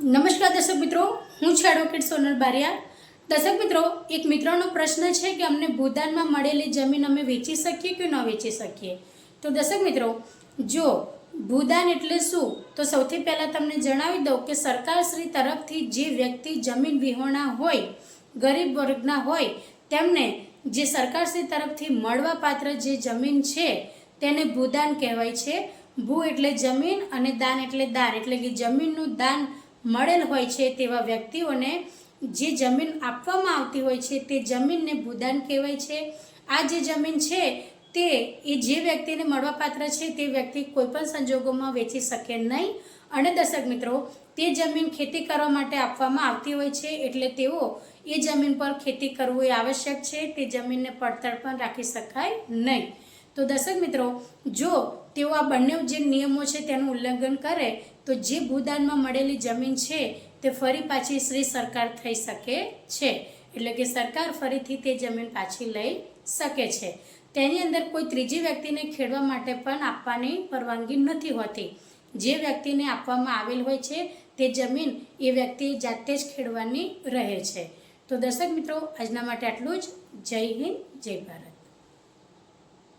નમસ્કાર દર્શક મિત્રો, હું છું એડવોકેટ સોનલ બારિયા। દર્શક મિત્રો, એક મિત્રનો પ્રશ્ન છે કે અમને ભૂદાનમાં મળેલી જમીન અમે વેચી શકીએ કે ન વેચી શકીએ। તો દર્શક મિત્રો, જો ભૂદાન એટલે શું, તો સૌથી પહેલાં તમને જણાવી દઉં કે સરકારશ્રી તરફથી જે વ્યક્તિ જમીન વિહોણા હોય, ગરીબ વર્ગના હોય, તેમને જે સરકારશ્રી તરફથી મળવાપાત્ર જે જમીન છે તેને ભૂદાન કહેવાય છે। ભૂ એટલે જમીન અને દાન એટલે દાન, એટલે કે જમીનનું દાન મળેલ હોય છે તેવા વ્યક્તિઓને જે જમીન આપવામાં આવતી હોય છે તે જમીનને ભૂદાન કહેવાય છે। આ જે જમીન છે તે જે વ્યક્તિને મળવાપાત્ર છે તે વ્યક્તિ કોઈપણ સંજોગોમાં વેચી શકે નહીં। અને દર્શક મિત્રો, તે જમીન ખેતી કરવા માટે આપવામાં આવતી હોય છે, એટલે તેઓ એ જમીન પર ખેતી કરવું એ આવશ્યક છે। તે જમીનને પડતર પણ રાખી શકાય નહીં। તો દર્શક મિત્રો, જો તેઓ આ બંને જે નિયમો છે તેનું ઉલ્લંઘન કરે તો જે ભૂદાનમાં મળેલી જમીન છે તે ફરી પાછી શ્રી સરકાર થઈ શકે છે, એટલે કે સરકાર ફરીથી તે જમીન પાછી લઈ શકે છે। તેની અંદર કોઈ ત્રીજી વ્યક્તિને ખેડવા માટે પણ આપવાની પરવાનગી નથી હોતી। જે વ્યક્તિને આપવામાં આવેલ હોય છે તે જમીન એ વ્યક્તિએ જાતે જ ખેડવાની રહે છે। તો દર્શક મિત્રો, આજના માટે આટલું જ। જય હિન્દ, જય ભારત।